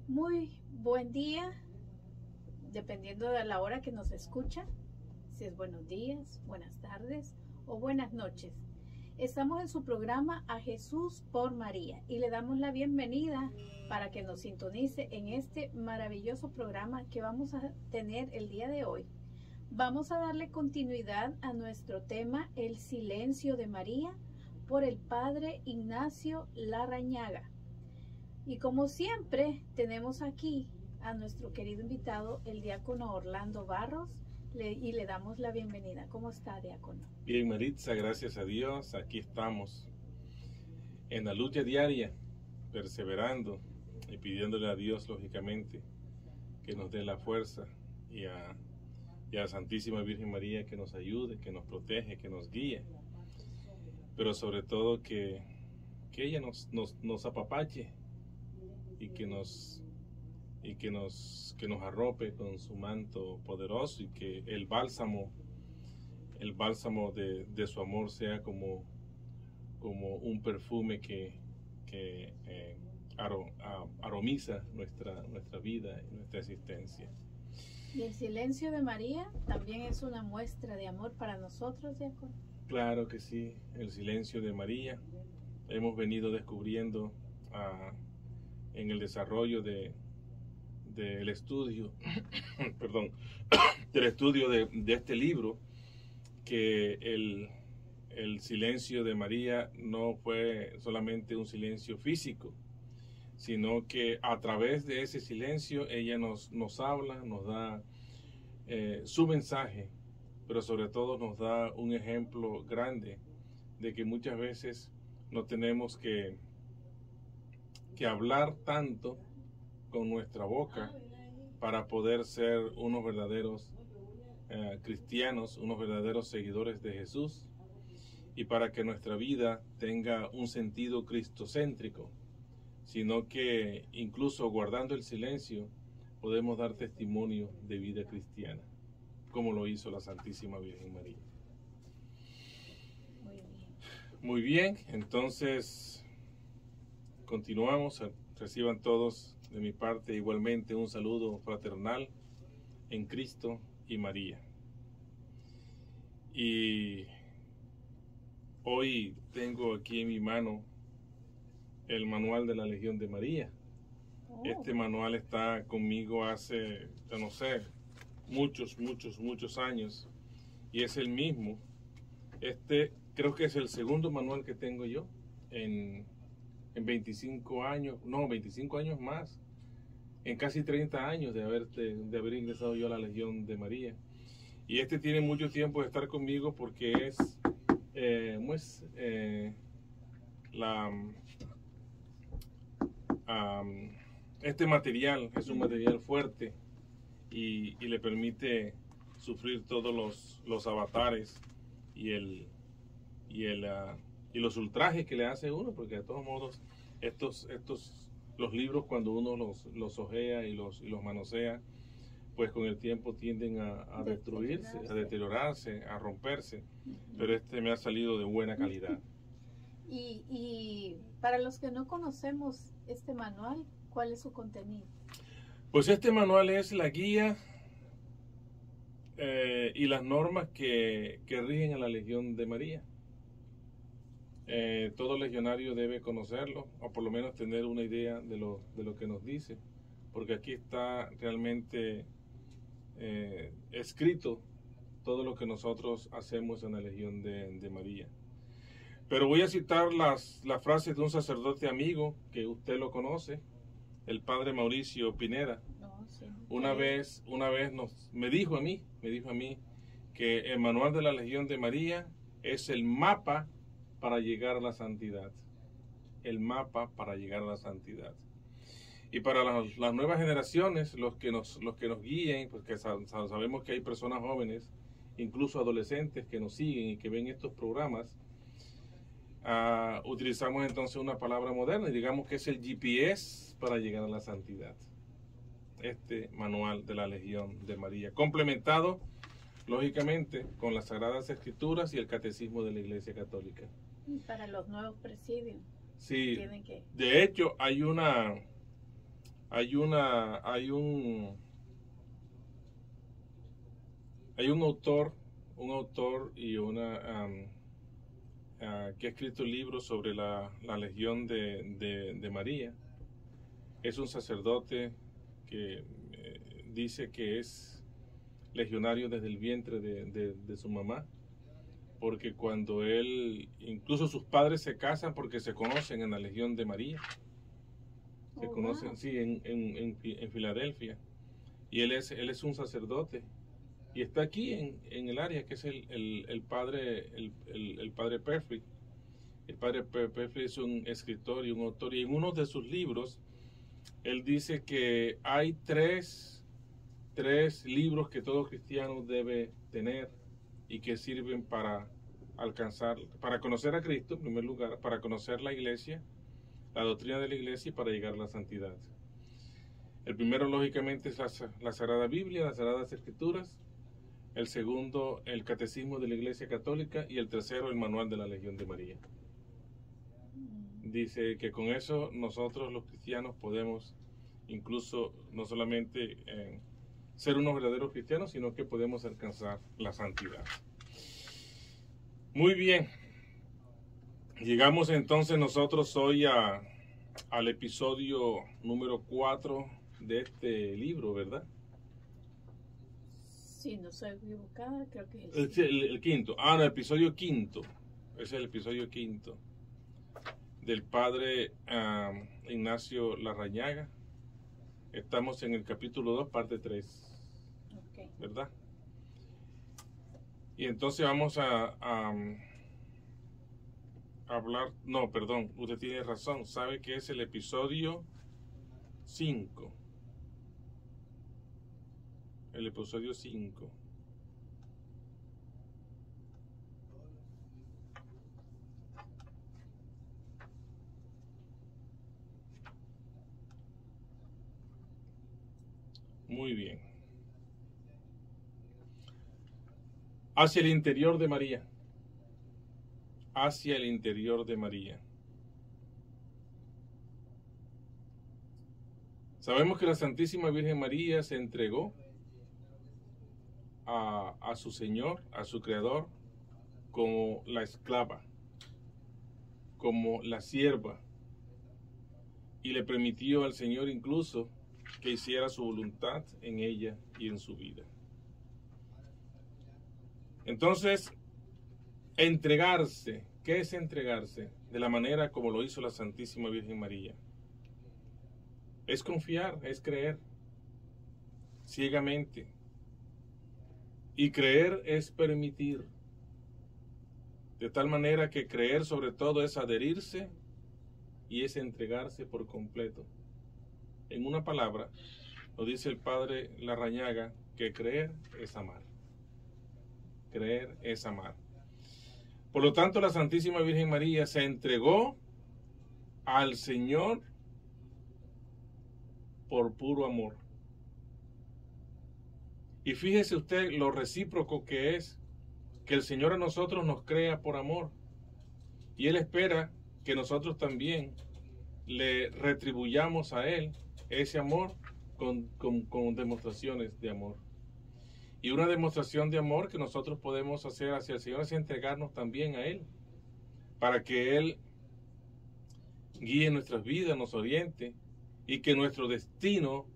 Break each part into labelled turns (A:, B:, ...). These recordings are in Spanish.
A: Muy buen día, dependiendo de la hora que nos escucha, si es buenos días, buenas tardes o buenas noches. Estamos en su programa A Jesús por María y le damos la bienvenida para que nos sintonice en este maravilloso programa que vamos a tener el día de hoy. Vamos a darle continuidad a nuestro tema El silencio de María por el Padre Ignacio Larrañaga. Y como siempre, tenemos aquí a nuestro querido invitado, el diácono Orlando Barros, y le damos la bienvenida. ¿Cómo está, diácono?
B: Bien, Maritza, gracias a Dios, aquí estamos en la lucha diaria, perseverando y pidiéndole a Dios, lógicamente, que nos dé la fuerza y a la Santísima Virgen María que nos ayude, que nos protege, que nos guíe, pero sobre todo que ella nos apapache y que nos arrope con su manto poderoso, y que el bálsamo de su amor sea como un perfume que aromiza nuestra vida y nuestra existencia.
A: ¿Y el silencio de María también es una muestra de amor para nosotros, diácono?
B: Claro que sí, el silencio de María. Hemos venido descubriendo en el desarrollo del estudio, perdón, del estudio de este libro, que el silencio de María no fue solamente un silencio físico, sino que a través de ese silencio ella nos habla, nos da su mensaje, pero sobre todo nos da un ejemplo grande de que muchas veces no tenemos que hablar tanto con nuestra boca para poder ser unos verdaderos cristianos, unos verdaderos seguidores de Jesús, y para que nuestra vida tenga un sentido cristocéntrico, sino que incluso guardando el silencio podemos dar testimonio de vida cristiana, como lo hizo la Santísima Virgen María. Muy bien, entonces continuamos. Reciban todos de mi parte igualmente un saludo fraternal en Cristo y María. Y hoy tengo aquí en mi mano el manual de la Legión de María. Este manual está conmigo hace, yo no sé, muchos años, y es el mismo. Creo que es el segundo manual que tengo yo en 25 años, no, 25 años más, en casi 30 años de haber ingresado yo a la Legión de María. Y tiene mucho tiempo de estar conmigo porque este material es un material fuerte y le permite sufrir todos los avatares y los ultrajes que le hace uno, porque de todos modos los libros, cuando uno los ojea y los manosea, pues con el tiempo tienden a destruirse, a deteriorarse, a romperse, pero me ha salido de buena calidad.
A: Y para los que no conocemos este manual, ¿cuál es su contenido?
B: Pues este manual es la guía y las normas que rigen a la Legión de María. Todo legionario debe conocerlo, o por lo menos tener una idea de lo que nos dice, porque aquí está realmente escrito todo lo que nosotros hacemos en la Legión de María. Pero voy a citar las frases de un sacerdote amigo que usted lo conoce, el padre Mauricio Pineda.
A: Sí.
B: Una vez me dijo a mí que el manual de la Legión de María es el mapa para llegar a la santidad. El mapa para llegar a la santidad. Y para las nuevas generaciones, los que nos guíen, porque sabemos que hay personas jóvenes, incluso adolescentes, que nos siguen y que ven estos programas, utilizamos entonces una palabra moderna y digamos que es el GPS para llegar a la santidad. Este manual de la Legión de María, complementado lógicamente con las Sagradas Escrituras y el Catecismo de la Iglesia Católica.
A: Y para los nuevos presidios.
B: Sí,
A: Tienen que...
B: de hecho hay una Hay un autor y una que ha escrito libros sobre la Legión de María. Es un sacerdote que dice que es legionario desde el vientre de su mamá, porque cuando incluso sus padres se casan porque se conocen en la Legión de María. Se conocen, wow. Sí, en Filadelfia. Y él es un sacerdote. Y está aquí en el área, que es el padre Perfley. El padre Perfley es un escritor y un autor. Y en uno de sus libros, él dice que hay tres libros que todo cristiano debe tener y que sirven para conocer a Cristo, en primer lugar, para conocer la iglesia, la doctrina de la iglesia y para llegar a la santidad. El primero, lógicamente, es la Sagrada Biblia, las Sagradas Escrituras. El segundo, el Catecismo de la Iglesia Católica. Y el tercero, el Manual de la Legión de María. Dice que con eso nosotros los cristianos podemos incluso no solamente ser unos verdaderos cristianos, sino que podemos alcanzar la santidad. Muy bien. Llegamos entonces nosotros hoy al episodio número 4 de este libro, ¿verdad?
A: Sí, no soy equivocada, creo que
B: es el quinto. No, el episodio quinto. Es el episodio quinto del padre Ignacio Larrañaga. Estamos en el capítulo 2, parte 3. Okay. ¿Verdad? Y entonces vamos a hablar, no, perdón, usted tiene razón, sabe que es el episodio 5. El episodio 5. Muy bien. Hacia el interior de María. Hacia el interior de María. Sabemos que la Santísima Virgen María se entregó a su Señor, a su Creador, como la esclava, como la sierva, y le permitió al Señor incluso que hiciera su voluntad en ella y en su vida. Entonces, entregarse, ¿qué es entregarse? De la manera como lo hizo la Santísima Virgen María. Es confiar, es creer ciegamente. Y creer es permitir. De tal manera que creer sobre todo es adherirse y es entregarse por completo. En una palabra, lo dice el padre Larrañaga, que creer es amar. Creer es amar. Por lo tanto, la Santísima Virgen María se entregó al Señor por puro amor. Y fíjese usted lo recíproco que es que el Señor a nosotros nos crea por amor. Y Él espera que nosotros también le retribuyamos a Él ese amor con demostraciones de amor. Y una demostración de amor que nosotros podemos hacer hacia el Señor es entregarnos también a Él, para que Él guíe nuestras vidas, nos oriente, y que nuestro destino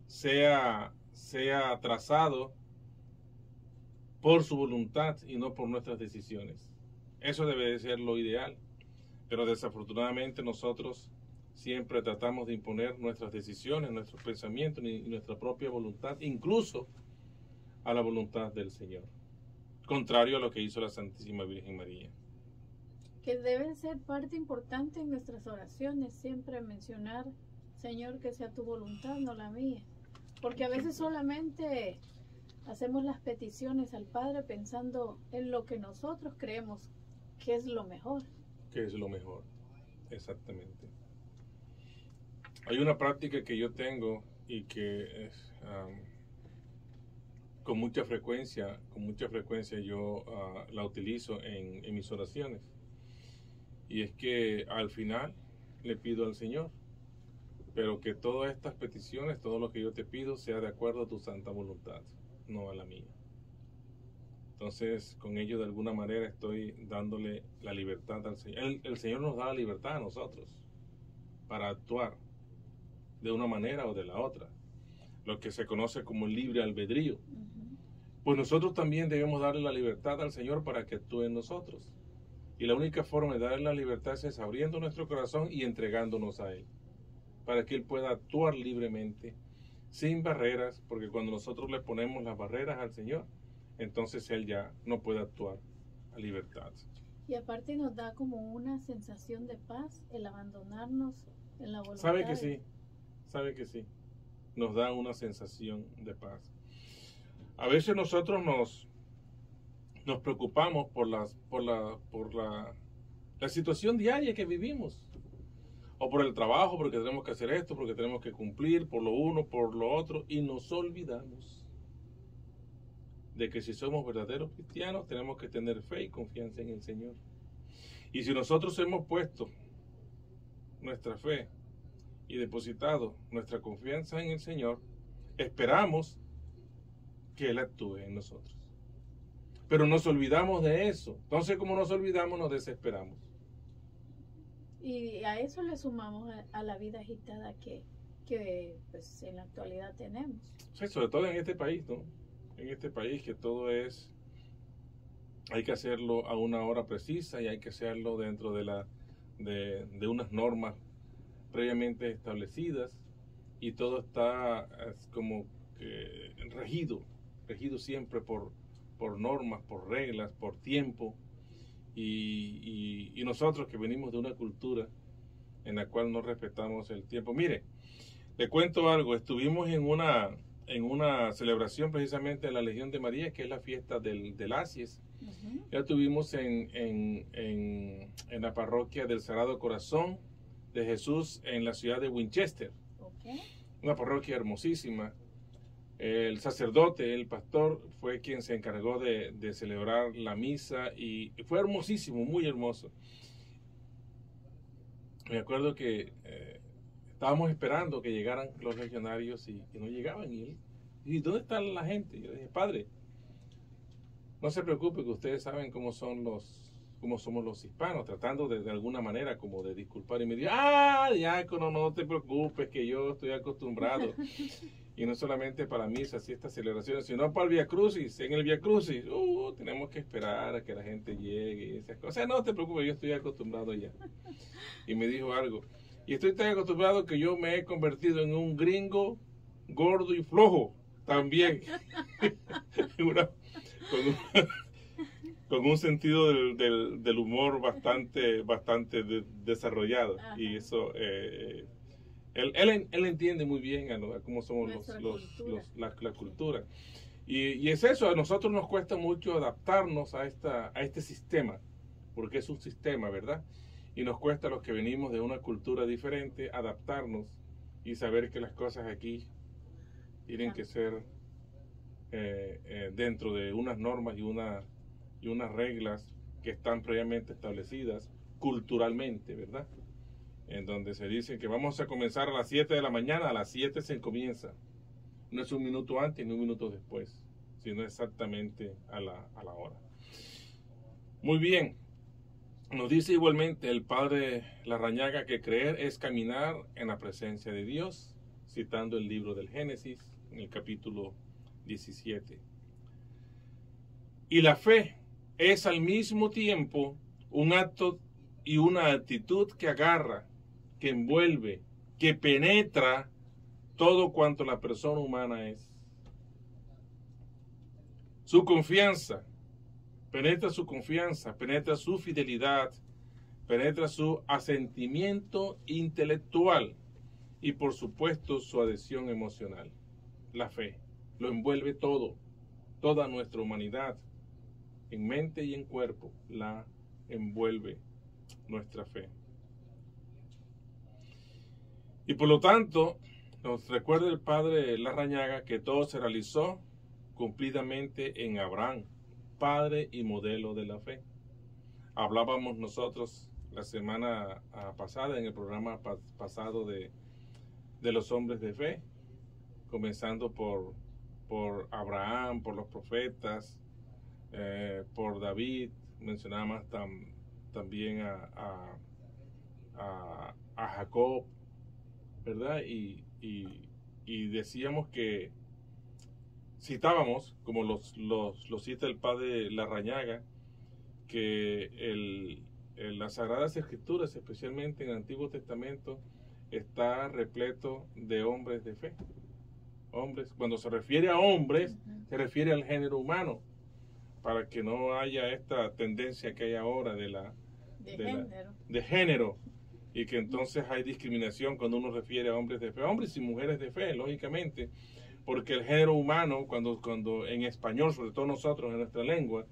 B: sea trazado por su voluntad y no por nuestras decisiones. Eso debe de ser lo ideal, pero desafortunadamente nosotros siempre tratamos de imponer nuestras decisiones, nuestros pensamientos y nuestra propia voluntad, incluso a la voluntad del Señor, contrario a lo que hizo la Santísima Virgen María.
A: Que debe ser parte importante en nuestras oraciones, siempre mencionar, Señor, que sea tu voluntad, no la mía. Porque a veces solamente hacemos las peticiones al Padre pensando en lo que nosotros creemos que es lo mejor.
B: Que es lo mejor, exactamente. Hay una práctica que yo tengo y que es, con mucha frecuencia yo la utilizo en mis oraciones. Y es que al final le pido al Señor, pero que todas estas peticiones, todo lo que yo te pido, sea de acuerdo a tu santa voluntad, no a la mía. Entonces, con ello de alguna manera estoy dándole la libertad al Señor. El Señor nos da la libertad a nosotros para actuar de una manera o de la otra, lo que se conoce como el libre albedrío. Pues nosotros también debemos darle la libertad al Señor para que actúe en nosotros. Y la única forma de darle la libertad es abriendo nuestro corazón y entregándonos a Él, para que Él pueda actuar libremente, sin barreras, porque cuando nosotros le ponemos las barreras al Señor, entonces Él ya no puede actuar a libertad.
A: Y aparte nos da como una sensación de paz el abandonarnos en la voluntad.
B: Sabe que sí, nos da una sensación de paz. A veces nosotros nos preocupamos por la situación diaria que vivimos, o por el trabajo, porque tenemos que hacer esto, porque tenemos que cumplir, por lo uno, por lo otro, y nos olvidamos de que si somos verdaderos cristianos tenemos que tener fe y confianza en el Señor. Y si nosotros hemos puesto nuestra fe y depositado nuestra confianza en el Señor, esperamos que Él actúe en nosotros. Pero nos olvidamos de eso. Entonces, como nos olvidamos, nos desesperamos.
A: Y a eso le sumamos a la vida agitada que pues, en la actualidad tenemos.
B: Sí, sobre todo en este país, ¿no? En este país que todo hay que hacerlo a una hora precisa y hay que hacerlo dentro de unas normas previamente establecidas, y todo está como que regido siempre por normas, por reglas, por tiempo, y nosotros que venimos de una cultura en la cual no respetamos el tiempo. Mire, le cuento algo. Estuvimos en una celebración precisamente de la Legión de María, que es la fiesta del Asies. Ya estuvimos en la parroquia del Sagrado Corazón de Jesús en la ciudad de Winchester. Una parroquia hermosísima. El sacerdote, el pastor, fue quien se encargó de celebrar la misa y fue hermosísimo, muy hermoso. Me acuerdo que estábamos esperando que llegaran los legionarios y no llegaban. ¿Y dónde está la gente? Yo dije, padre, no se preocupe, que ustedes saben cómo somos los hispanos, tratando de alguna manera como de disculpar. Y me dijo, diácono, no te preocupes, que yo estoy acostumbrado. Y no solamente para misas y estas celebraciones, sino para el Via Crucis. En el Via Crucis, tenemos que esperar a que la gente llegue y esas cosas. No te preocupes, yo estoy acostumbrado ya. Y me dijo algo. Y estoy tan acostumbrado que yo me he convertido en un gringo gordo y flojo también. Con un sentido del humor bastante desarrollado. Ajá. Y eso, él entiende muy bien a cómo somos la cultura. Y es eso, a nosotros nos cuesta mucho adaptarnos a este sistema, porque es un sistema, ¿verdad? Y nos cuesta a los que venimos de una cultura diferente adaptarnos y saber que las cosas aquí tienen que ser dentro de unas normas y unas reglas que están previamente establecidas culturalmente, ¿verdad? En donde se dice que vamos a comenzar a las 7 de la mañana, a las 7 se comienza. No es un minuto antes ni un minuto después, sino exactamente a la hora. Muy bien. Nos dice igualmente el padre Larrañaga que creer es caminar en la presencia de Dios, citando el libro del Génesis, en el capítulo 17. Y la fe es al mismo tiempo un acto y una actitud que agarra, que envuelve, que penetra todo cuanto la persona humana es. Su confianza, penetra su confianza, penetra su fidelidad, penetra su asentimiento intelectual y por supuesto su adhesión emocional. La fe lo envuelve todo, toda nuestra humanidad, en mente y en cuerpo, la envuelve nuestra fe. Y por lo tanto, nos recuerda el padre Larrañaga que todo se realizó cumplidamente en Abraham, padre y modelo de la fe. Hablábamos nosotros la semana pasada, en el programa pasado de de los hombres de fe, comenzando por Abraham, por los profetas, por David, mencionaba también a Jacob, ¿verdad? Y decíamos que citábamos, como lo cita el padre Larrañaga, que las Sagradas Escrituras, especialmente en el Antiguo Testamento, está repleto de hombres de fe. Hombres, cuando se refiere a hombres, se refiere al género humano, para que no haya esta tendencia que hay ahora de género, y que entonces hay discriminación cuando uno refiere a hombres de fe, hombres y mujeres de fe, lógicamente, porque el género humano, cuando en español, sobre todo nosotros en nuestra lengua,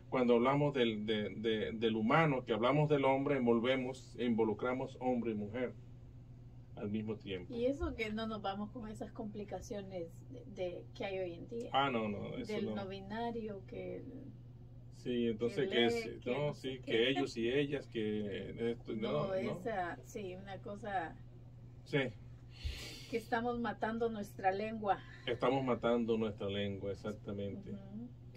B: cuando hablamos del humano, que hablamos del hombre, involucramos hombre y mujer al mismo tiempo.
A: Y eso que no nos vamos con esas complicaciones que hay hoy en día.
B: No, eso
A: del
B: no.
A: no binario, que...
B: Sí, entonces que ellos y ellas, que esto,
A: sí, una cosa...
B: Sí.
A: Que estamos matando nuestra lengua.
B: Estamos matando nuestra lengua, exactamente.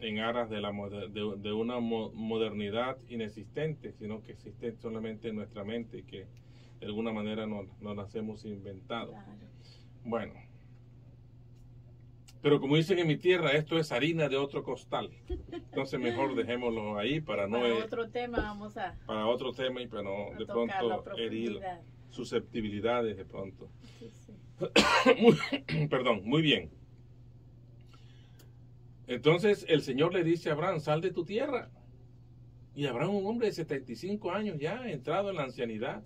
B: En aras de una modernidad inexistente, sino que existe solamente en nuestra mente, que de alguna manera nos las hemos inventado.
A: Claro.
B: Bueno, pero como dicen en mi tierra, esto es harina de otro costal. Entonces mejor dejémoslo ahí para
A: otro tema
B: para otro tema y para no de pronto herir susceptibilidades de pronto.
A: Sí, sí.
B: Perdón, muy bien. Entonces el Señor le dice a Abraham, sal de tu tierra. Y Abraham, un hombre de 75 años ya, entrado en la ancianidad,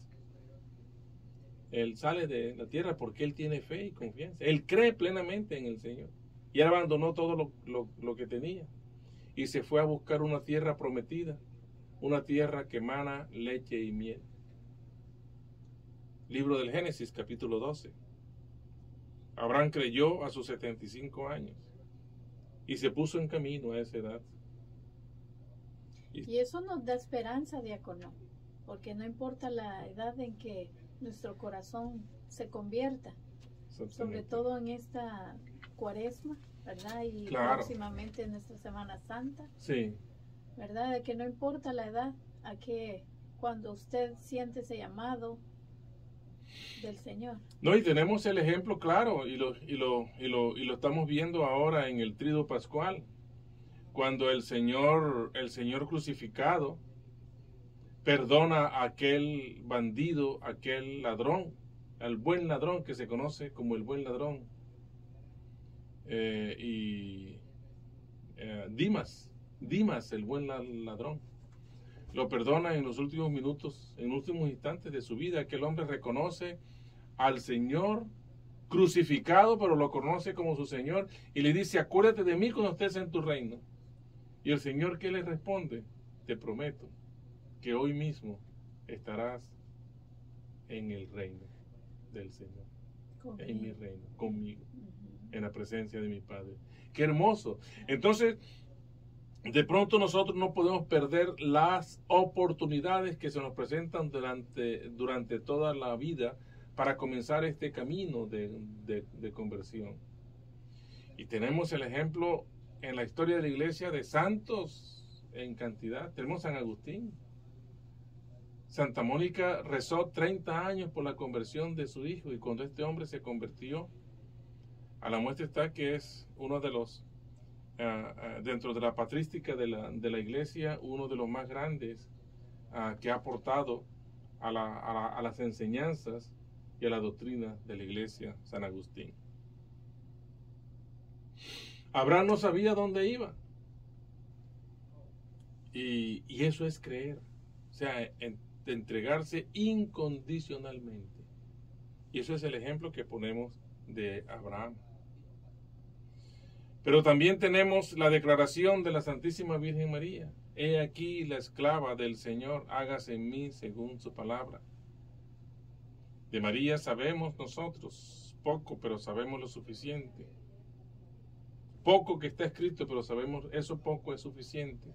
B: él sale de la tierra porque él tiene fe y confianza. Él cree plenamente en el Señor. Y él abandonó todo lo que tenía. Y se fue a buscar una tierra prometida, una tierra que emana leche y miel. Libro del Génesis, capítulo 12. Abraham creyó a sus 75 años y se puso en camino a esa edad.
A: Y eso nos da esperanza, diácono, porque no importa la edad en que nuestro corazón se convierta, sobre todo en esta Cuaresma, ¿verdad? Y próximamente en nuestra Semana Santa,
B: sí,
A: ¿verdad? De que no importa la edad, a que cuando usted siente ese llamado del Señor.
B: No, y tenemos el ejemplo claro, y lo estamos viendo ahora en el Tríduo Pascual, cuando el Señor crucificado perdona a aquel bandido, aquel ladrón, al buen ladrón que se conoce como el buen ladrón, Dimas, el buen ladrón. Lo perdona en los últimos minutos, en los últimos instantes de su vida. Aquel hombre reconoce al Señor crucificado, pero lo conoce como su Señor, y le dice, acuérdate de mí cuando estés en tu reino. Y el Señor, ¿qué le responde? Te prometo que hoy mismo estarás en el reino del Señor, en mi reino, conmigo, en la presencia de mi Padre. ¡Qué hermoso! Entonces, de pronto nosotros no podemos perder las oportunidades que se nos presentan durante toda la vida para comenzar este camino de conversión. Y tenemos el ejemplo en la historia de la iglesia de santos en cantidad. Tenemos San Agustín. Santa Mónica rezó 30 años por la conversión de su hijo, y cuando este hombre se convirtió, a la muestra está que es uno de los dentro de la patrística de la iglesia, uno de los más grandes que ha aportado a las enseñanzas y a la doctrina de la iglesia, San Agustín. Abraham no sabía dónde iba, y eso es creer, o sea, entregarse incondicionalmente. Y eso es el ejemplo que ponemos de Abraham. Pero también tenemos la declaración de la Santísima Virgen María. He aquí la esclava del Señor, hágase en mí según su palabra. De María sabemos nosotros poco, pero sabemos lo suficiente. Poco que está escrito, pero sabemos eso poco es suficiente.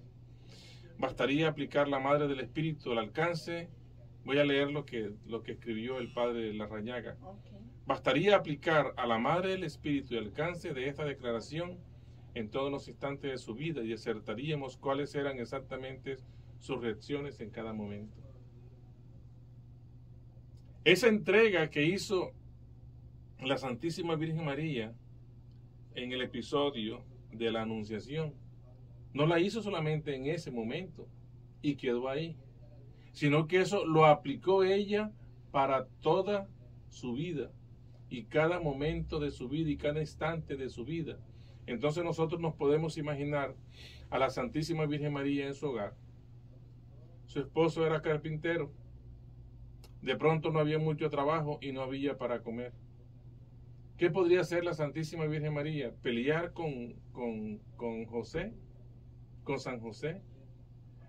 B: Bastaría aplicar la Madre del Espíritu al alcance. Voy a leer lo que escribió el padre Larrañaga.
A: Okay.
B: Bastaría aplicar a la Madre del Espíritu el alcance de esta declaración en todos los instantes de su vida y acertaríamos cuáles eran exactamente sus reacciones en cada momento. Esa entrega que hizo la Santísima Virgen María en el episodio de la Anunciación, no la hizo solamente en ese momento y quedó ahí, sino que eso lo aplicó ella para toda su vida y cada momento de su vida y cada instante de su vida. Entonces nosotros nos podemos imaginar a la Santísima Virgen María en su hogar. Su esposo era carpintero. De pronto no había mucho trabajo y no había para comer. ¿Qué podría hacer la Santísima Virgen María? ¿Pelear con José? ¿Con San José?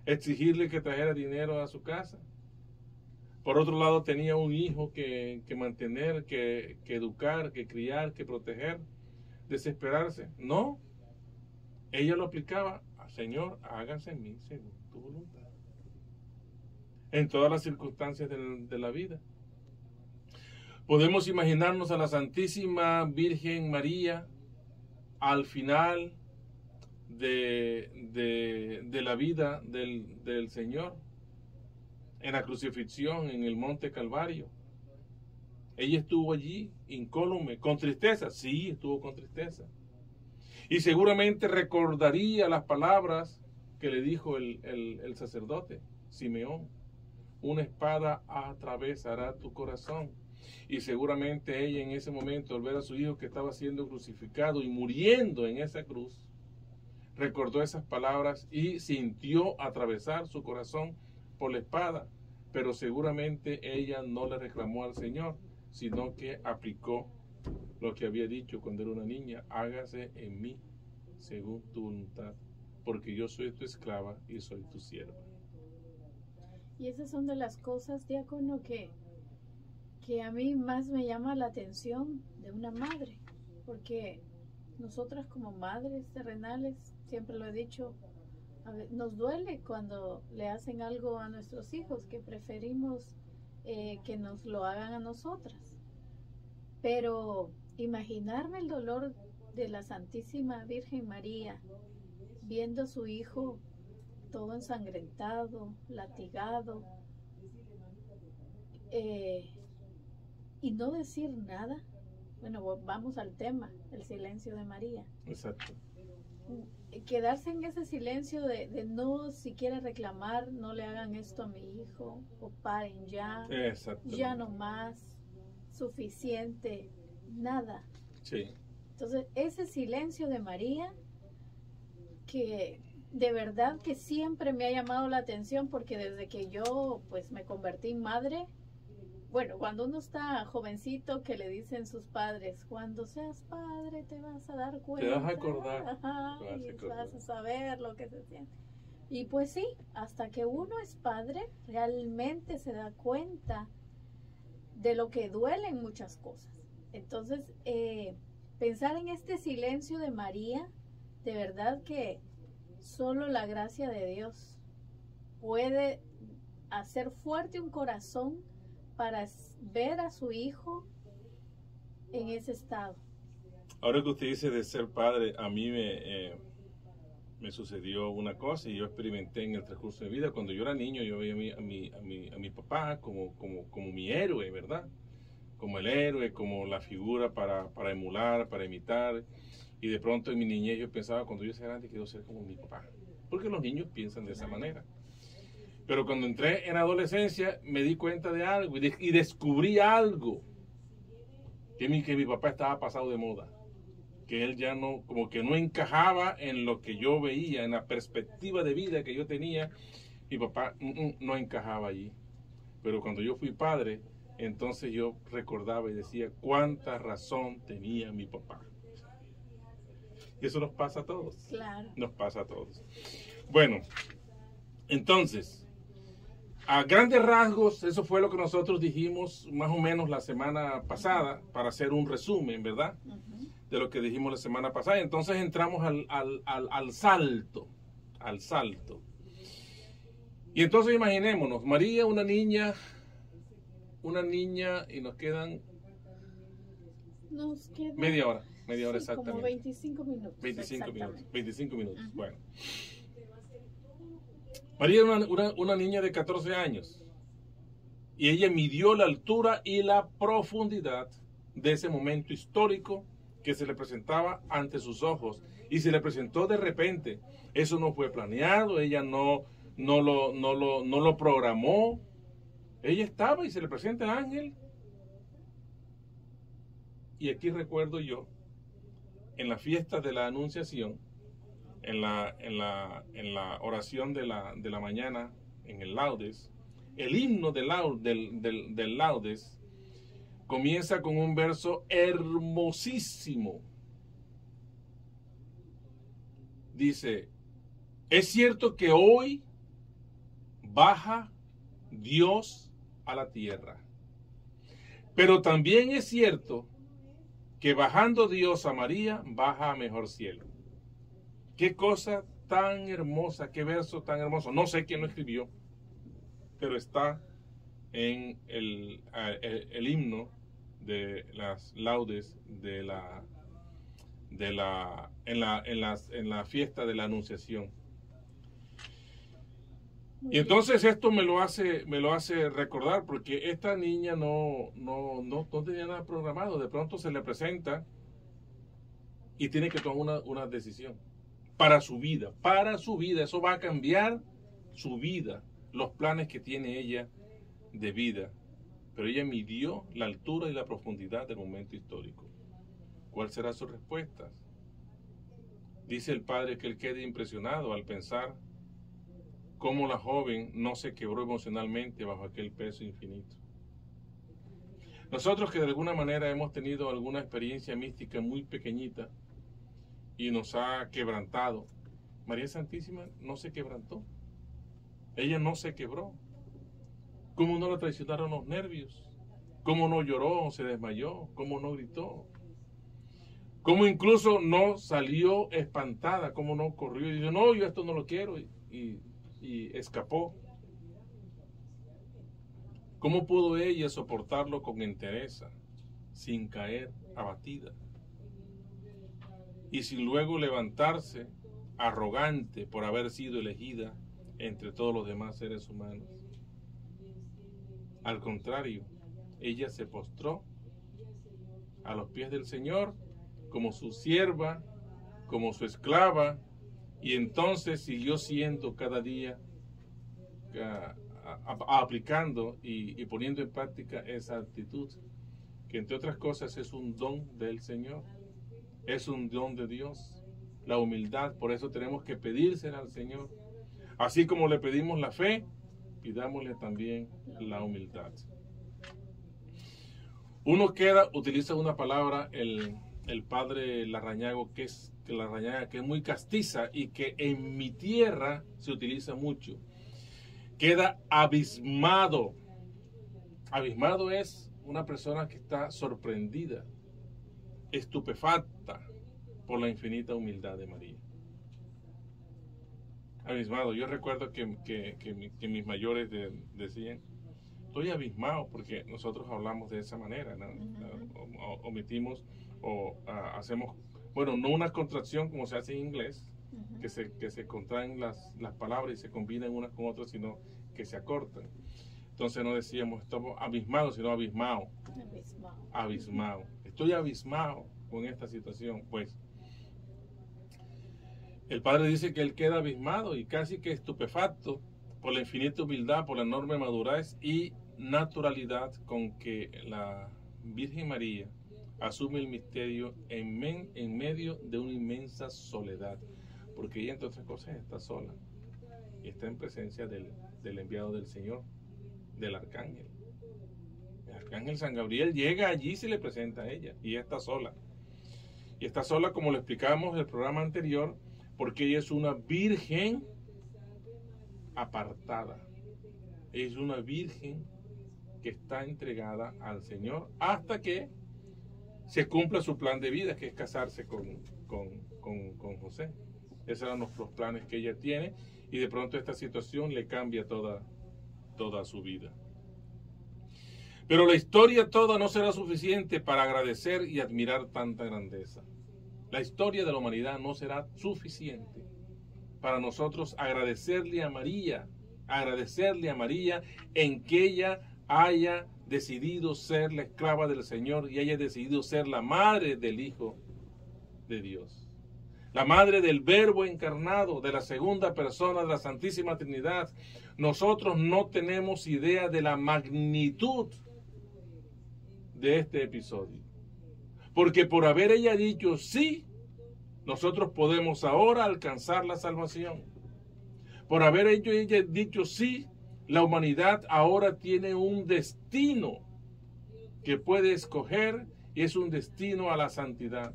B: ¿Exigirle que trajera dinero a su casa? Por otro lado, tenía un hijo que mantener, que educar, que criar, que proteger. Desesperarse. No. Ella lo aplicaba. Señor, hágase en mí según tu voluntad. En todas las circunstancias de la vida. Podemos imaginarnos a la Santísima Virgen María al final de la vida del Señor, en la crucifixión, en el Monte Calvario. Ella estuvo allí, incólume, con tristeza. Sí, estuvo con tristeza. Y seguramente recordaría las palabras que le dijo el sacerdote, Simeón. Una espada atravesará tu corazón. Y seguramente ella en ese momento, al ver a su hijo que estaba siendo crucificado y muriendo en esa cruz, recordó esas palabras y sintió atravesar su corazón por la espada. Pero seguramente ella no le reclamó al Señor, sino que aplicó lo que había dicho cuando era una niña: hágase en mí según tu voluntad, porque yo soy tu esclava y soy tu sierva.
A: Y esas son de las cosas, diácono, que a mí más me llama la atención de una madre, porque nosotras como madres terrenales, siempre lo he dicho, nos duele cuando le hacen algo a nuestros hijos, que preferimos que nos lo hagan a nosotras. Pero imaginarme el dolor de la Santísima Virgen María viendo a su hijo todo ensangrentado, latigado, y no decir nada. Bueno, vamos al tema, el silencio de María.
B: Exacto.
A: Quedarse en ese silencio de no siquiera reclamar, no le hagan esto a mi hijo, o paren ya, ya no más, suficiente, nada.
B: Sí.
A: Entonces, ese silencio de María, que de verdad que siempre me ha llamado la atención, porque desde que yo pues me convertí en madre, bueno, cuando uno está jovencito, que le dicen sus padres, cuando seas padre te vas a dar cuenta.
B: Te vas a acordar.
A: Ajá, vas a saber lo que se siente. Y pues sí, hasta que uno es padre, realmente se da cuenta de lo que duelen muchas cosas. Entonces, pensar en este silencio de María, de verdad que solo la gracia de Dios puede hacer fuerte un corazón para ver a su hijo en ese estado.
B: Ahora que usted dice de ser padre, a mí me sucedió una cosa y yo experimenté en el transcurso de mi vida. Cuando yo era niño, yo veía a mi papá como mi héroe, ¿verdad? Como el héroe, como la figura para emular, para imitar. Y de pronto en mi niñez yo pensaba, cuando yo sea grande quiero ser como mi papá. Porque los niños piensan de esa manera. Pero cuando entré en adolescencia me di cuenta de algo y descubrí algo. Que mi papá estaba pasado de moda. Que él ya no, como que no encajaba en lo que yo veía, en la perspectiva de vida que yo tenía. Mi papá no encajaba allí. Pero cuando yo fui padre, entonces yo recordaba y decía cuánta razón tenía mi papá. Y eso nos pasa a todos.
A: Claro.
B: Nos pasa a todos. Bueno, entonces, a grandes rasgos, eso fue lo que nosotros dijimos más o menos la semana pasada, para hacer un resumen, ¿verdad? De lo que dijimos la semana pasada. Entonces entramos al salto. Y entonces imaginémonos, María, una niña, y nos quedan
A: Nos queda
B: media hora
A: sí,
B: exactamente.
A: como 25 minutos.
B: 25 minutos, 25 minutos.
A: Ajá.
B: Bueno. María era una niña de 14 años y ella midió la altura y la profundidad de ese momento histórico que se le presentaba ante sus ojos y se le presentó de repente. Eso no fue planeado, ella no lo programó. Ella estaba y se le presenta el ángel. Y aquí recuerdo yo, en la fiesta de la Anunciación, en la oración de la mañana, en el Laudes, el himno del Laudes comienza con un verso hermosísimo. Dice, es cierto que hoy baja Dios a la tierra, pero también es cierto que bajando Dios a María, baja a mejor cielo. Qué cosa tan hermosa, qué verso tan hermoso. No sé quién lo escribió, pero está en el himno de las laudes en la fiesta de la Anunciación. Y entonces esto me lo hace recordar, porque esta niña no tenía nada programado. De pronto se le presenta y tiene que tomar una decisión para su vida. Eso va a cambiar su vida, los planes que tiene ella de vida. Pero ella midió la altura y la profundidad del momento histórico. ¿Cuál será su respuesta? Dice el padre que él quede impresionado al pensar cómo la joven no se quebró emocionalmente bajo aquel peso infinito. Nosotros que de alguna manera hemos tenido alguna experiencia mística muy pequeñita y nos ha quebrantado, María Santísima no se quebrantó. Ella no se quebró. ¿Cómo no la traicionaron los nervios? ¿Cómo no lloró, se desmayó? ¿Cómo no gritó? ¿Cómo incluso no salió espantada? ¿Cómo no corrió y dijo, no, yo esto no lo quiero? Y escapó. ¿Cómo pudo ella soportarlo con entereza, sin caer abatida? Y sin luego levantarse arrogante por haber sido elegida entre todos los demás seres humanos. Al contrario, ella se postró a los pies del Señor como su sierva, como su esclava, y entonces siguió siendo cada día aplicando y poniendo en práctica esa actitud, que entre otras cosas es un don del Señor, es un don de Dios, la humildad. Por eso tenemos que pedírsela al Señor. Así como le pedimos la fe, pidámosle también la humildad. Utiliza una palabra, el padre Larrañaga, que es muy castiza y que en mi tierra se utiliza mucho. Queda abismado. Abismado es una persona que está sorprendida, estupefacta por la infinita humildad de María. Abismado. Yo recuerdo que mis mayores decían, estoy abismado, porque nosotros hablamos de esa manera, ¿no? Omitimos o hacemos, bueno, no una contracción como se hace en inglés, que se contraen las palabras y se combinan unas con otras, sino que se acortan. Entonces no decíamos estamos abismados, sino abismado. Abismado. Estoy abismado con esta situación. Pues el padre dice que él queda abismado y casi que estupefacto por la infinita humildad, por la enorme madurez y naturalidad con que la Virgen María asume el misterio en medio de una inmensa soledad, porque ella, entre otras cosas, está sola y está en presencia del enviado del Señor, del arcángel. El arcángel San Gabriel llega allí y se le presenta a ella, y ella está sola. Y está sola, como lo explicamos en el programa anterior, porque ella es una virgen apartada. Es una virgen que está entregada al Señor hasta que se cumpla su plan de vida, que es casarse con José. Esos eran los planes que ella tiene, y de pronto esta situación le cambia toda su vida. Pero la historia toda no será suficiente para agradecer y admirar tanta grandeza. La historia de la humanidad no será suficiente para nosotros agradecerle a María en que ella haya decidido ser la esclava del Señor y haya decidido ser la madre del Hijo de Dios. La madre del Verbo encarnado, de la segunda persona de la Santísima Trinidad. Nosotros no tenemos idea de la magnitud de este episodio. Porque por haber ella dicho sí, nosotros podemos ahora alcanzar la salvación. Por haber ella dicho sí, la humanidad ahora tiene un destino que puede escoger y es un destino a la santidad.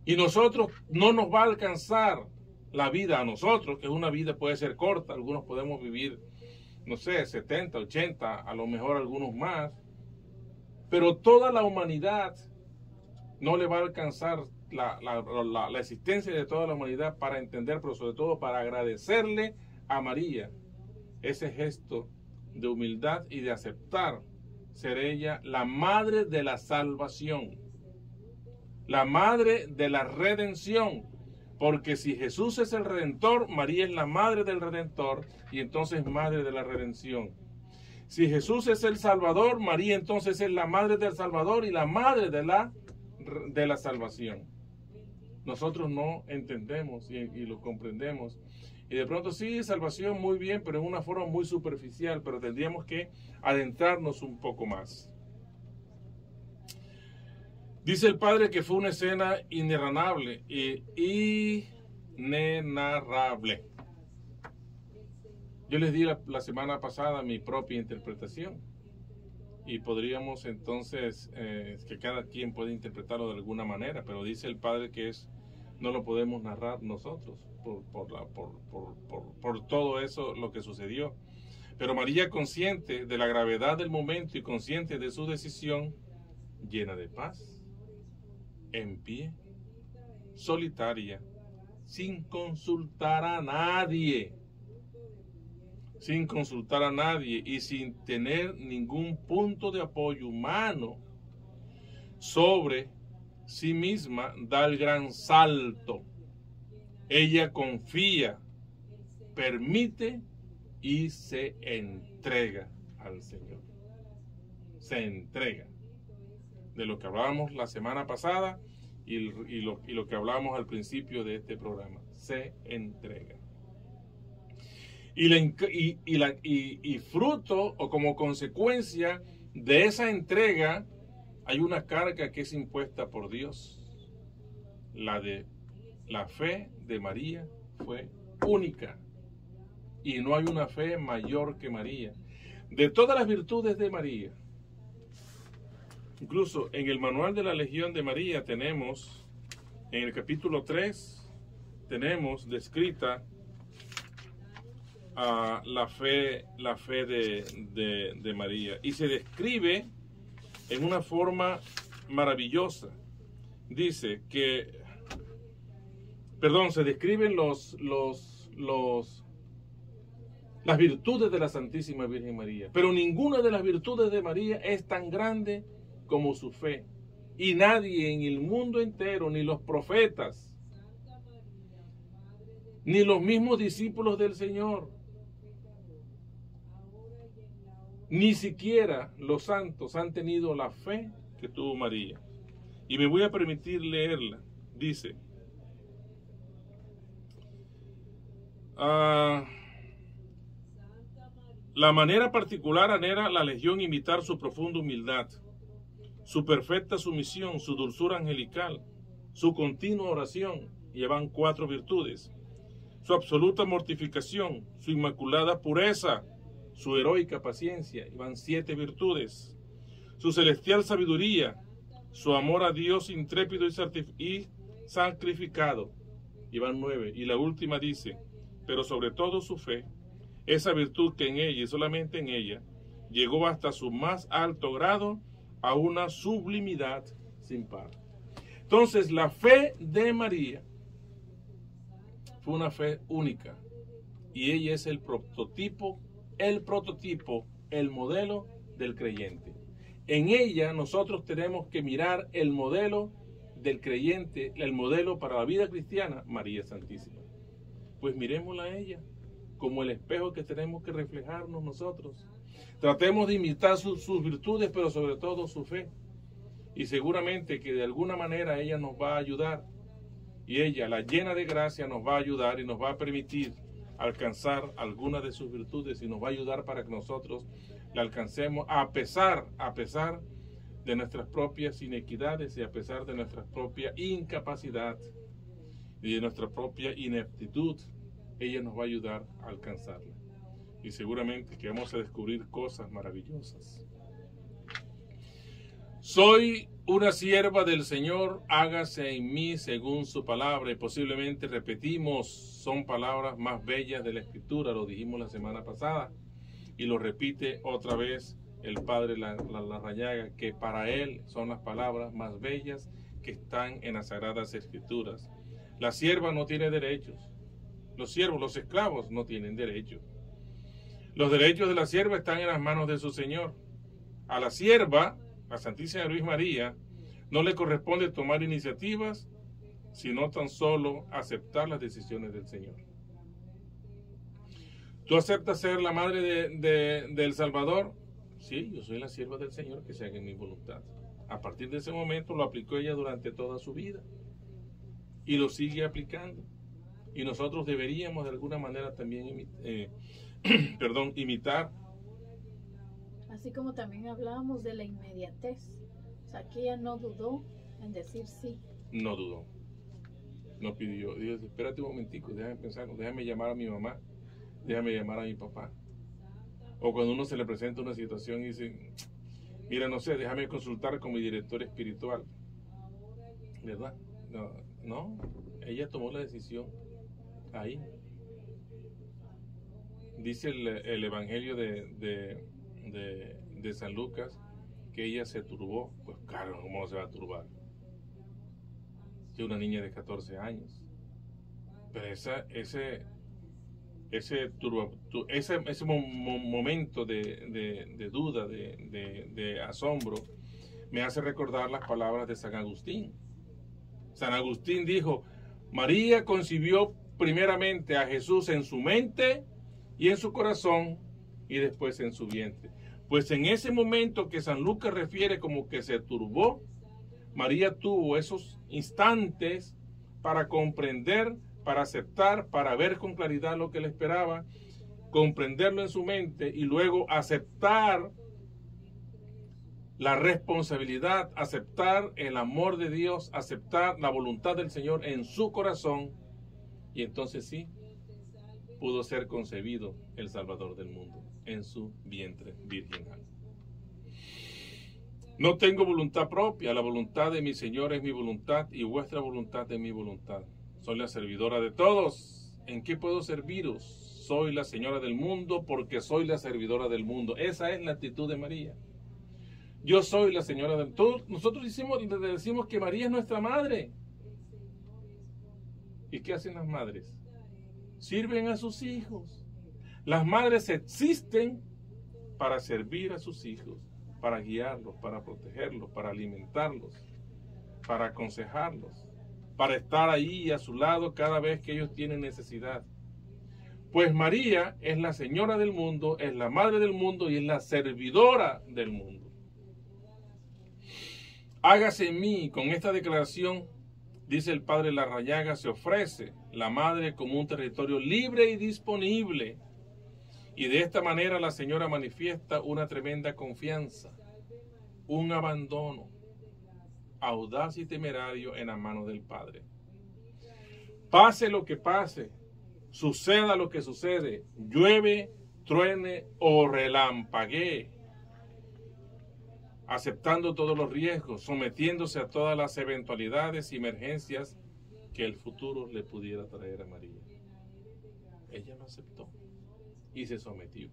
B: Y nosotros no nos va a alcanzar la vida a nosotros, que una vida puede ser corta, algunos podemos vivir, no sé, 70, 80, a lo mejor algunos más, pero toda la humanidad no le va a alcanzar la existencia de toda la humanidad para entender, pero sobre todo para agradecerle a María ese gesto de humildad y de aceptar ser ella la madre de la salvación, la madre de la redención, porque si Jesús es el Redentor, María es la madre del Redentor y entonces madre de la redención. Si Jesús es el Salvador, María entonces es la madre del Salvador y la madre de la salvación. Nosotros no entendemos y lo comprendemos. Y de pronto sí, salvación muy bien, pero en una forma muy superficial, pero tendríamos que adentrarnos un poco más. Dice el Padre que fue una escena inenarrable inenarrable. Yo les di la semana pasada mi propia interpretación y podríamos entonces, que cada quien puede interpretarlo de alguna manera, pero dice el Padre que no lo podemos narrar nosotros por todo eso lo que sucedió. Pero María, consciente de la gravedad del momento y consciente de su decisión, llena de paz, en pie, solitaria, sin consultar a nadie, y sin tener ningún punto de apoyo humano sobre sí misma, da el gran salto. Ella confía, permite y se entrega al Señor. Se entrega. De lo que hablábamos la semana pasada y lo que hablábamos al principio de este programa. Se entrega. Y fruto o como consecuencia de esa entrega hay una carga que es impuesta por Dios. La fe de María fue única y no hay una fe mayor que María. De todas las virtudes de María, incluso en el manual de la Legión de María tenemos, en el capítulo 3, tenemos descrita la fe de María. Y se describe en una forma maravillosa. Dice que, se describen las virtudes de la Santísima Virgen María. Pero ninguna de las virtudes de María es tan grande como su fe. Y nadie en el mundo entero, ni los profetas, ni los mismos discípulos del Señor, ni siquiera los santos han tenido la fe que tuvo María. Y me voy a permitir leerla. Dice: la manera particular anhela la Legión imitar su profunda humildad, su perfecta sumisión, su dulzura angelical, su continua oración, y van 4 virtudes: su absoluta mortificación, su inmaculada pureza, su heroica paciencia, y van 7 virtudes: su celestial sabiduría, su amor a Dios intrépido y sacrificado, y van 9. Y la última dice: pero sobre todo su fe, esa virtud que en ella y solamente en ella llegó hasta su más alto grado, a una sublimidad sin par. Entonces, la fe de María fue una fe única, y ella es el prototipo el modelo del creyente. En ella nosotros tenemos que mirar el modelo del creyente, el modelo para la vida cristiana, María Santísima. Pues mirémosla a ella como el espejo que tenemos que reflejarnos nosotros. Tratemos de imitar sus virtudes, pero sobre todo su fe. Y seguramente que de alguna manera ella nos va a ayudar. Y ella, la llena de gracia, nos va a ayudar y nos va a permitir alcanzar algunas de sus virtudes y nos va a ayudar para que nosotros la alcancemos a pesar de nuestras propias inequidades y a pesar de nuestra propia incapacidad y de nuestra propia ineptitud. Ella nos va a ayudar a alcanzarla. Y seguramente que vamos a descubrir cosas maravillosas. Soy una sierva del Señor, hágase en mí según su palabra. Y posiblemente repetimos, son palabras más bellas de la Escritura, lo dijimos la semana pasada. Y lo repite otra vez el Padre Larrañaga, que para él son las palabras más bellas que están en las Sagradas Escrituras. La sierva no tiene derechos. Los siervos, los esclavos no tienen derechos. Los derechos de la sierva están en las manos de su Señor. A la sierva, la Santísima Virgen María, no le corresponde tomar iniciativas, sino tan solo aceptar las decisiones del Señor. ¿Tú aceptas ser la madre del Salvador? Sí, yo soy la sierva del Señor, que se haga en mi voluntad. A partir de ese momento lo aplicó ella durante toda su vida y lo sigue aplicando. Y nosotros deberíamos de alguna manera también imitar.
A: Así como también hablábamos de la inmediatez. O sea, que ella no dudó en decir sí.
B: No dudó. No pidió. Dijo, espérate un momentico, déjame pensar, déjame llamar a mi mamá, déjame llamar a mi papá. O cuando uno se le presenta una situación y dice, mira, no sé, déjame consultar con mi director espiritual. ¿Verdad? No, ella tomó la decisión ahí. Dice el Evangelio de San Lucas que ella se turbó. Pues claro, ¿cómo no se va a turbar? Es una niña de 14 años. Pero ese momento de duda, de asombro, me hace recordar las palabras de San Agustín. San Agustín dijo, María concibió primeramente a Jesús en su mente y en su corazón y después en su vientre. Pues en ese momento que San Lucas refiere como que se turbó, María tuvo esos instantes para comprender, para aceptar, para ver con claridad lo que le esperaba, comprenderlo en su mente y luego aceptar la responsabilidad, aceptar el amor de Dios, aceptar la voluntad del Señor en su corazón. Y entonces sí, pudo ser concebido el Salvador del mundo en su vientre virginal. No tengo voluntad propia, la voluntad de mi Señor es mi voluntad y vuestra voluntad es mi voluntad. Soy la servidora de todos. ¿En qué puedo serviros? Soy la señora del mundo porque soy la servidora del mundo. Esa es la actitud de María. Yo soy la señora del todo. Nosotros decimos que María es nuestra madre. ¿Y qué hacen las madres? Sirven a sus hijos. Las madres existen para servir a sus hijos, para guiarlos, para protegerlos, para alimentarlos, para aconsejarlos, para estar ahí a su lado cada vez que ellos tienen necesidad. Pues María es la señora del mundo, es la madre del mundo y es la servidora del mundo. Hágase en mí, con esta declaración, dice el Padre Larrañaga, se ofrece la madre como un territorio libre y disponible. Y de esta manera la señora manifiesta una tremenda confianza, un abandono audaz y temerario en las manos del Padre. Pase lo que pase, suceda lo que sucede, llueve, truene o relampaguee, aceptando todos los riesgos, sometiéndose a todas las eventualidades y emergencias que el futuro le pudiera traer a María. Ella lo aceptó y se sometió.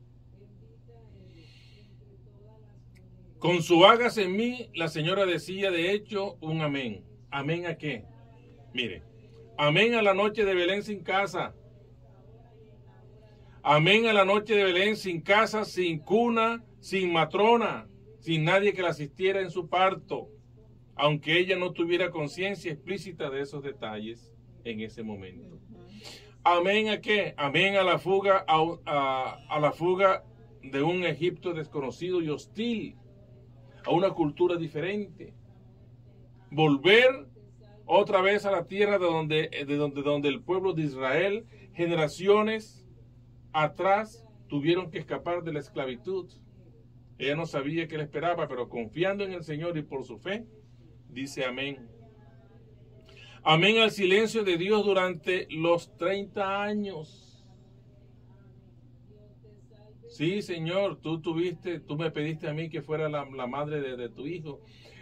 B: Con su hágase en mí, la señora decía de hecho un amén. ¿Amén a qué? Mire, amén a la noche de Belén sin casa. Amén a la noche de Belén, sin casa, sin cuna, sin matrona, sin nadie que la asistiera en su parto, aunque ella no tuviera conciencia explícita de esos detalles en ese momento. Amén a qué? Amén a la fuga, a la fuga de un Egipto desconocido y hostil, a una cultura diferente. Volver otra vez a la tierra de donde el pueblo de Israel, generaciones atrás, tuvieron que escapar de la esclavitud. Ella no sabía qué le esperaba, pero confiando en el Señor y por su fe, dice amén. Amén al silencio de Dios durante los 30 años. Sí, Señor, tú me pediste a mí que fuera la madre de tu hijo,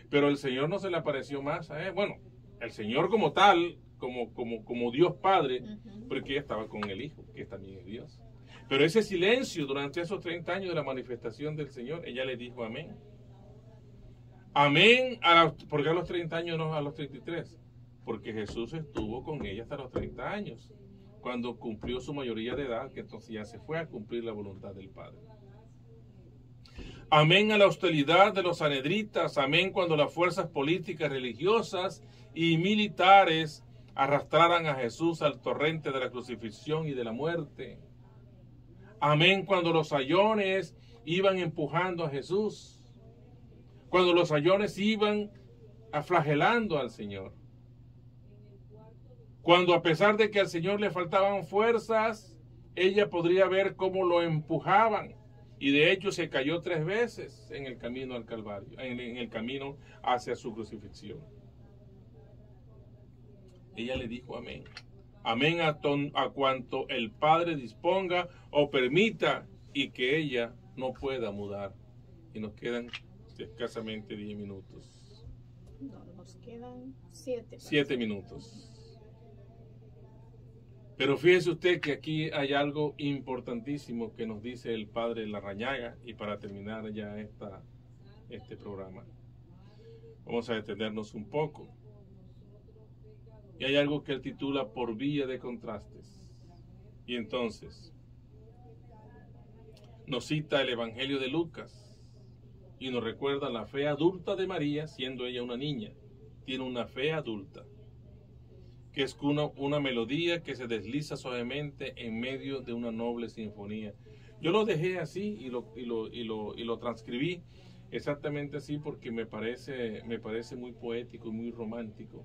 B: pero el Señor no se le apareció más a él. Bueno, el Señor como tal, como Dios Padre, porque ella estaba con el Hijo, que también es Dios. Pero ese silencio durante esos 30 años de la manifestación del Señor, ella le dijo amén. Amén, porque a los 30 años, no a los 33, porque Jesús estuvo con ella hasta los 30 años, cuando cumplió su mayoría de edad, que entonces ya se fue a cumplir la voluntad del Padre. Amén a la hostilidad de los sanhedritas, amén cuando las fuerzas políticas, religiosas y militares arrastraran a Jesús al torrente de la crucifixión y de la muerte. Amén cuando los sayones iban empujando a Jesús, cuando los sayones iban aflagelando al Señor, cuando a pesar de que al Señor le faltaban fuerzas, ella podría ver cómo lo empujaban. Y de hecho se cayó 3 veces en el camino al Calvario, en el camino hacia su crucifixión. Ella le dijo amén. Amén a cuanto el Padre disponga o permita y que ella no pueda mudar. Y nos quedan escasamente 10 minutos.
A: No, nos quedan 7.
B: 7 minutos. Pero fíjese usted que aquí hay algo importantísimo que nos dice el Padre Larrañaga, y para terminar ya este programa, vamos a detenernos un poco. Y hay algo que él titula Por vía de contrastes. Y entonces nos cita el Evangelio de Lucas y nos recuerda la fe adulta de María, siendo ella una niña. Tiene una fe adulta, que es una melodía que se desliza suavemente en medio de una noble sinfonía. Yo lo dejé así y lo transcribí exactamente así porque me parece muy poético y muy romántico.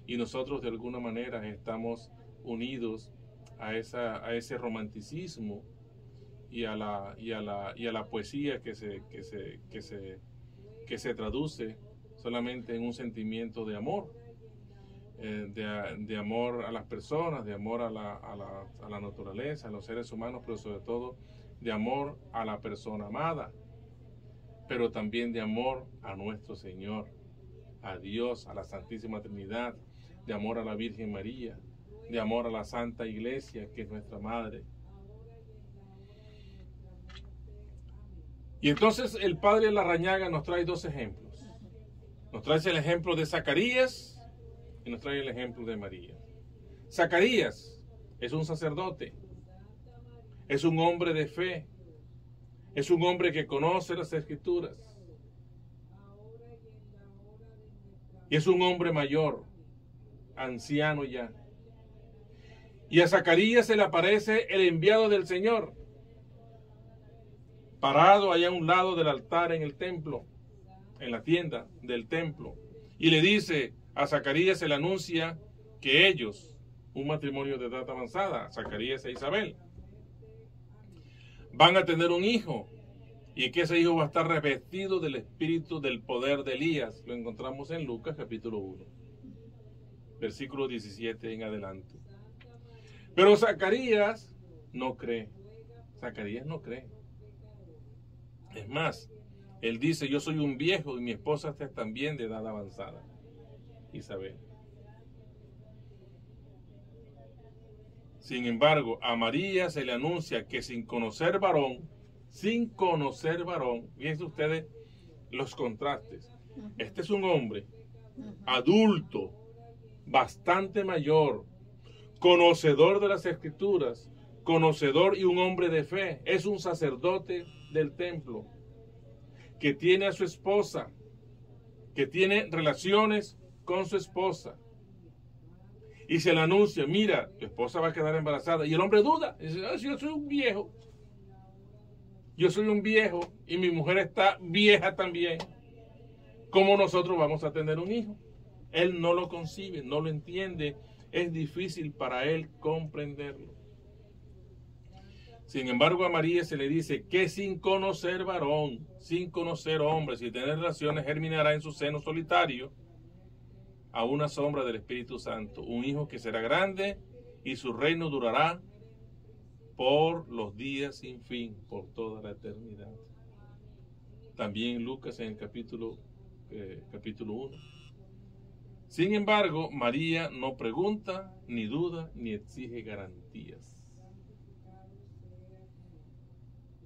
B: Y nosotros de alguna manera estamos unidos a ese romanticismo y a la poesía que se traduce solamente en un sentimiento de amor. De amor a las personas, de amor a la naturaleza, a los seres humanos, pero sobre todo de amor a la persona amada, pero también de amor a nuestro Señor, a Dios, a la Santísima Trinidad, de amor a la Virgen María, de amor a la Santa Iglesia, que es nuestra Madre. Y entonces el Padre Larrañaga nos trae 2 ejemplos. Nos trae el ejemplo de Zacarías y nos trae el ejemplo de María. Zacarías es un sacerdote, es un hombre de fe, es un hombre que conoce las Escrituras y es un hombre mayor, anciano ya. Y a Zacarías se le aparece el enviado del Señor, parado allá a un lado del altar en el templo, en la tienda del templo, y le dice a Zacarías, se le anuncia que ellos, un matrimonio de edad avanzada, Zacarías e Isabel, van a tener un hijo, y que ese hijo va a estar revestido del espíritu del poder de Elías. Lo encontramos en Lucas capítulo 1, versículo 17 en adelante. Pero Zacarías no cree. Zacarías no cree. Es más, él dice, yo soy un viejo y mi esposa está también de edad avanzada, Isabel. Sin embargo, a María se le anuncia que sin conocer varón, fíjense ustedes los contrastes. Este es un hombre adulto, bastante mayor, conocedor de las Escrituras, conocedor y un hombre de fe. Es un sacerdote del templo que tiene a su esposa, que tiene relaciones con su esposa. Y se le anuncia, mira, tu esposa va a quedar embarazada. Y el hombre duda. Dice, yo soy un viejo. Yo soy un viejo y mi mujer está vieja también. ¿Cómo nosotros vamos a tener un hijo? Él no lo concibe, no lo entiende. Es difícil para él comprenderlo. Sin embargo, a María se le dice que sin conocer varón, sin conocer hombre, sin tener relaciones, germinará en su seno solitario a una sombra del Espíritu Santo, un hijo que será grande y su reino durará por los días sin fin, por toda la eternidad. También Lucas en el capítulo 1. Sin embargo, María no pregunta, ni duda, ni exige garantías.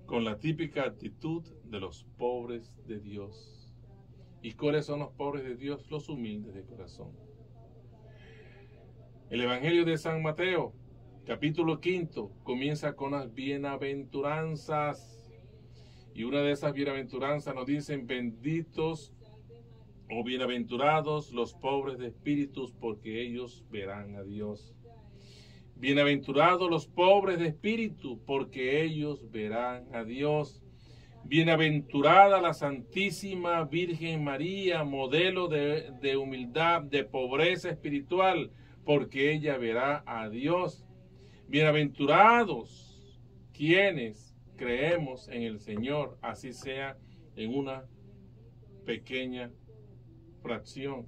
B: Con la típica actitud de los pobres de Dios. ¿Y cuáles son los pobres de Dios? Los humildes de corazón. El Evangelio de San Mateo, capítulo 5, comienza con las bienaventuranzas. Y una de esas bienaventuranzas nos dicen, benditos o bienaventurados los pobres de espíritus, porque ellos verán a Dios. Bienaventurados los pobres de espíritu, porque ellos verán a Dios. Bienaventurada la Santísima Virgen María, modelo de humildad, de pobreza espiritual, porque ella verá a Dios. Bienaventurados quienes creemos en el Señor, así sea en una pequeña fracción,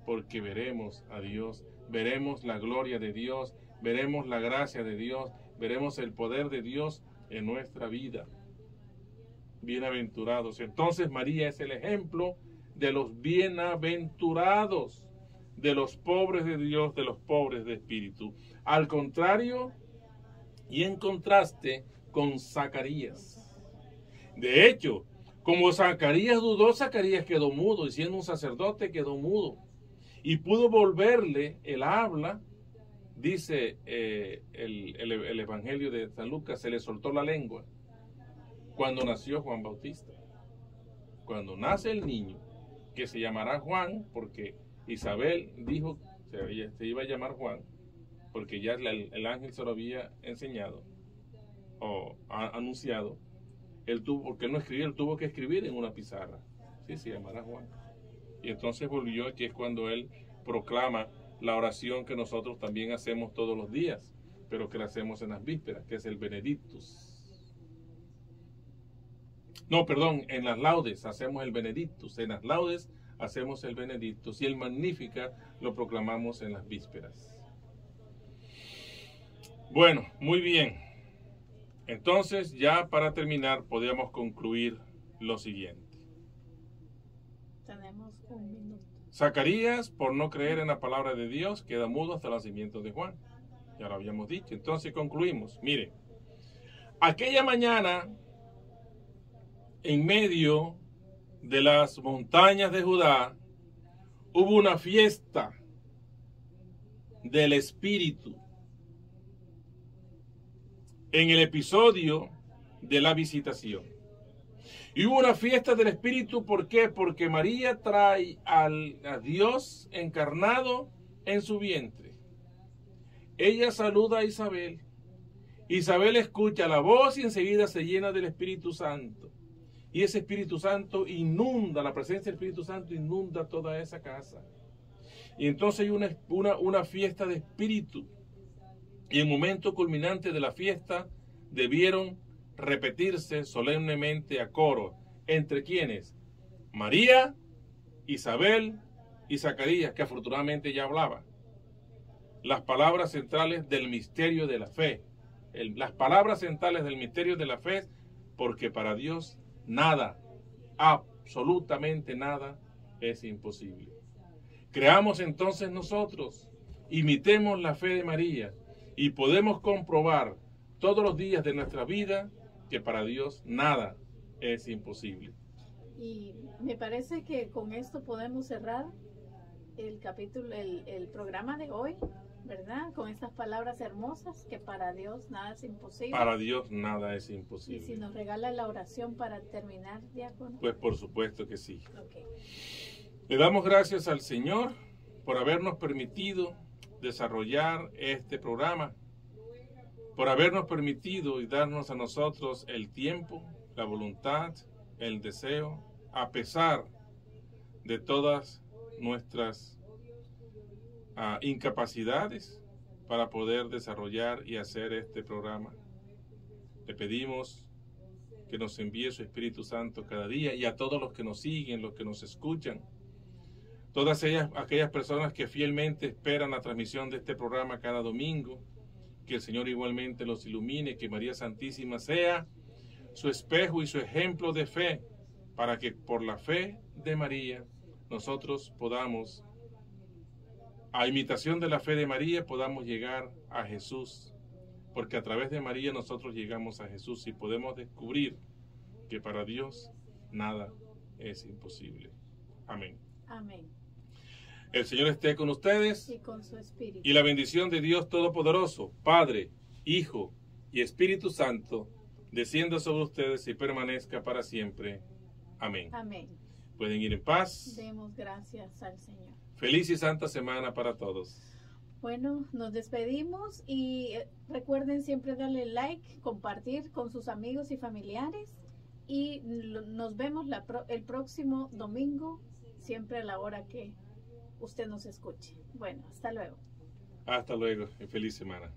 B: porque veremos a Dios, veremos la gloria de Dios, veremos la gracia de Dios, veremos el poder de Dios en nuestra vida. Bienaventurados. Entonces María es el ejemplo de los bienaventurados, de los pobres de Dios, de los pobres de espíritu. Al contrario y en contraste con Zacarías. De hecho, como Zacarías dudó, Zacarías quedó mudo, y siendo un sacerdote quedó mudo. Y pudo volverle el habla, dice el Evangelio de San Lucas, se le soltó la lengua. Cuando nació Juan Bautista, cuando nace el niño, que se llamará Juan, porque Isabel dijo que se iba a llamar Juan, porque ya el ángel se lo había enseñado o anunciado. Porque él no escribió, él tuvo que escribir en una pizarra. Sí, se llamará Juan. Y entonces volvió, que es cuando él proclama la oración que nosotros también hacemos todos los días, pero que la hacemos en las vísperas, que es el Benedictus. No, perdón, en las laudes hacemos el Benedictus, en las laudes hacemos el Benedictus y el Magnificat lo proclamamos en las vísperas. Bueno, muy bien. Entonces, ya para terminar, podríamos concluir lo siguiente.
A: Tenemos un minuto.
B: Zacarías, por no creer en la palabra de Dios, queda mudo hasta el nacimiento de Juan. Ya lo habíamos dicho. Entonces concluimos. Mire, aquella mañana, en medio de las montañas de Judá, hubo una fiesta del Espíritu. En el episodio de la visitación. Y hubo una fiesta del Espíritu, ¿por qué? Porque María trae a Dios encarnado en su vientre. Ella saluda a Isabel. Isabel escucha la voz y enseguida se llena del Espíritu Santo. Y ese Espíritu Santo inunda, la presencia del Espíritu Santo inunda toda esa casa. Y entonces hay una fiesta de Espíritu. Y en el momento culminante de la fiesta debieron repetirse solemnemente a coro. ¿Entre quiénes? María, Isabel y Zacarías, que afortunadamente ya hablaba. Las palabras centrales del misterio de la fe. Las palabras centrales del misterio de la fe, porque para Dios nada, absolutamente nada, es imposible. Creamos entonces nosotros, imitemos la fe de María y podemos comprobar todos los días de nuestra vida que para Dios nada es imposible.
A: Y me parece que con esto podemos cerrar el capítulo, el programa de hoy. ¿verdad? Con estas palabras hermosas, que para Dios nada es imposible.
B: Para Dios nada es
A: Y si
B: imposible.
A: nos regala la oración para terminar, diácono.
B: Pues por supuesto que sí.
A: Ok.
B: Le damos gracias al Señor por habernos permitido desarrollar este programa, por habernos permitido y darnos a nosotros el tiempo, la voluntad, el deseo, a pesar de todas nuestras incapacidades para poder desarrollar y hacer este programa. Le pedimos que nos envíe su Espíritu Santo cada día, y a todos los que nos siguen, los que nos escuchan, todas aquellas personas que fielmente esperan la transmisión de este programa cada domingo, que el Señor igualmente los ilumine, que María Santísima sea su espejo y su ejemplo de fe, para que por la fe de María nosotros podamos, a imitación de la fe de María, podamos llegar a Jesús, porque a través de María nosotros llegamos a Jesús y podemos descubrir que para Dios nada es imposible. Amén.
A: Amén.
B: El Señor esté con ustedes
A: Y con su espíritu.
B: y la bendición de Dios Todopoderoso, Padre, Hijo y Espíritu Santo, descienda sobre ustedes y permanezca para siempre. Amén.
A: Amén.
B: Pueden ir en paz.
A: Demos gracias al Señor.
B: Feliz y santa semana para todos.
A: Bueno, nos despedimos y recuerden siempre darle like, compartir con sus amigos y familiares, y nos vemos el próximo domingo, siempre a la hora que usted nos escuche. Bueno, hasta luego.
B: Hasta luego y feliz semana.